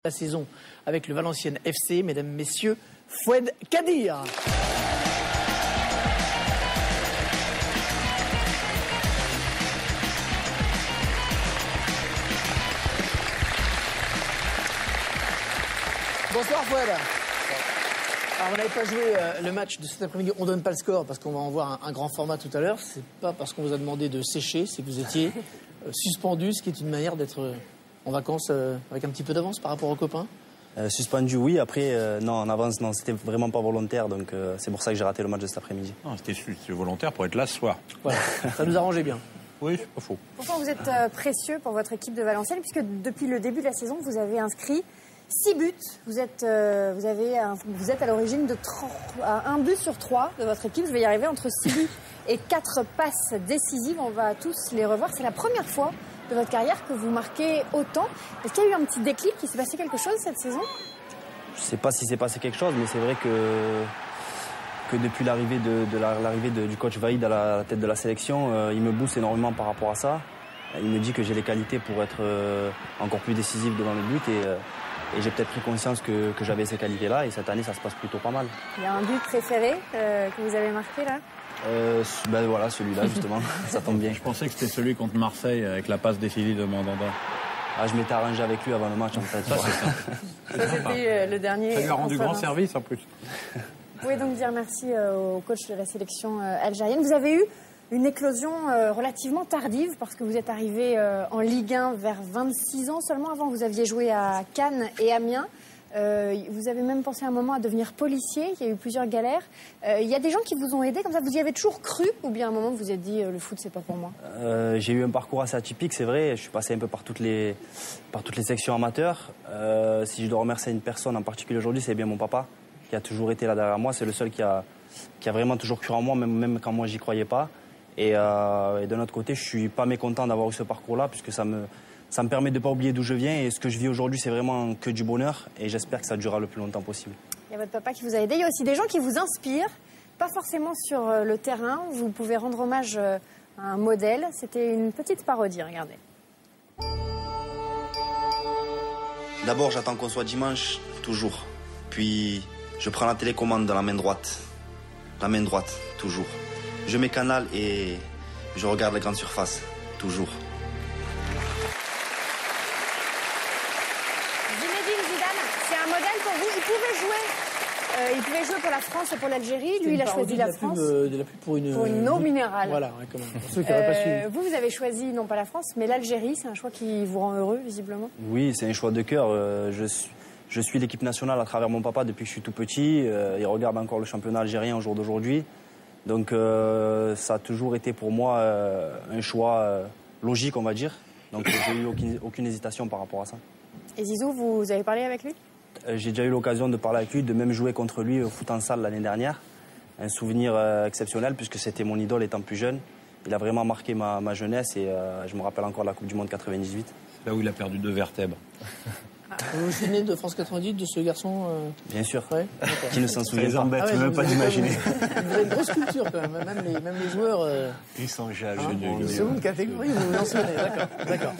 La saison avec le Valenciennes FC, mesdames, messieurs, Foued Kadir. Bonsoir Foued. Alors, on n'avait pas joué le match de cet après-midi, on ne donne pas le score parce qu'on va en voir un grand format tout à l'heure. C'est pas parce qu'on vous a demandé de sécher, c'est que vous étiez suspendu, ce qui est une manière d'être en vacances avec un petit peu d'avance par rapport aux copains. Suspendu, oui. Après, non, en avance, non, c'était vraiment pas volontaire. Donc, c'est pour ça que j'ai raté le match de cet après-midi. Non, c'était volontaire pour être là ce soir. Voilà, ça nous arrangeait bien. Oui, c'est pas faux. Pourtant, vous êtes précieux pour votre équipe de Valenciennes, puisque depuis le début de la saison, vous avez inscrit 6 buts. Vous êtes à l'origine de 1 but sur 3 de votre équipe. Vous allez y arriver entre 6 buts et 4 passes décisives. On va tous les revoir. C'est la première fois de votre carrière que vous marquez autant. Est-ce qu'il y a eu un petit déclic, qu'il s'est passé quelque chose cette saison? Je sais pas si s'est passé quelque chose, mais c'est vrai que depuis l'arrivée du coach Vaïd à la tête de la sélection, il me booste énormément par rapport à ça. Il me dit que j'ai les qualités pour être encore plus décisif devant le but et j'ai peut-être pris conscience que j'avais ces qualités-là et cette année ça se passe plutôt pas mal. Il y a un but préféré que vous avez marqué là? Ben voilà, celui-là justement, ça tombe bien. Je pensais que c'était celui contre Marseille avec la passe décisive de Mandanda. Ah, je m'étais arrangé avec lui avant le match en fait. Ça, c'est ça. Ça c'était le dernier. Ça lui a rendu grand service en plus. Vous pouvez donc dire merci au coach de la sélection algérienne. Vous avez eu une éclosion relativement tardive parce que vous êtes arrivé en Ligue 1 vers 26 ans seulement. Avant, vous aviez joué à Cannes et Amiens. Vous avez même pensé un moment à devenir policier. Il y a eu plusieurs galères. Il y a des gens qui vous ont aidé comme ça. Vous y avez toujours cru ou bien à un moment vous vous êtes dit le foot c'est pas pour moi? J'ai eu un parcours assez atypique, c'est vrai. Je suis passé un peu par toutes les sections amateurs. Si je dois remercier une personne en particulier aujourd'hui, c'est bien mon papa qui a toujours été là derrière moi. C'est le seul qui a vraiment toujours cru en moi, même quand moi j'y croyais pas. Et d'un autre côté, je suis pas mécontent d'avoir eu ce parcours-là puisque ça me permet de ne pas oublier d'où je viens. Et ce que je vis aujourd'hui, c'est vraiment que du bonheur. Et j'espère que ça durera le plus longtemps possible. Il y a votre papa qui vous a aidé. Il y a aussi des gens qui vous inspirent, pas forcément sur le terrain. Vous pouvez rendre hommage à un modèle. C'était une petite parodie, regardez. D'abord, j'attends qu'on soit dimanche, toujours. Puis, je prends la télécommande dans la main droite. La main droite, toujours. Je mets Canal et je regarde la grande surface, toujours. C'est un modèle pour vous. Il pouvait jouer pour la France et pour l'Algérie. Lui, il a choisi la France. De la pub pour une eau minérale. Voilà, ouais, quand même. Pour ceux qui n'auraient pas suivi. Vous avez choisi non pas la France, mais l'Algérie. C'est un choix qui vous rend heureux, visiblement. Oui, c'est un choix de cœur. Je suis l'équipe nationale à travers mon papa depuis que je suis tout petit. Il regarde encore le championnat algérien au jour d'aujourd'hui. Donc, ça a toujours été pour moi un choix logique, on va dire. Donc, j'ai eu aucune hésitation par rapport à ça. Et Zizou, vous avez parlé avec lui? J'ai déjà eu l'occasion de parler avec lui, de même jouer contre lui au foot en salle l'année dernière. Un souvenir exceptionnel puisque c'était mon idole étant plus jeune. Il a vraiment marqué ma jeunesse et je me rappelle encore de la Coupe du Monde 98. Là où il a perdu 2 vertèbres. Vous vous souvenez de France 98, de ce garçon Bien sûr. Ouais, qui ne s'en souvient les pas. embête, je ne peux même pas l'imaginer. Vous avez une grosse culture quand même, même les joueurs. Ils sont jaloux. Seconde catégorie, vous vous en souvenez, d'accord.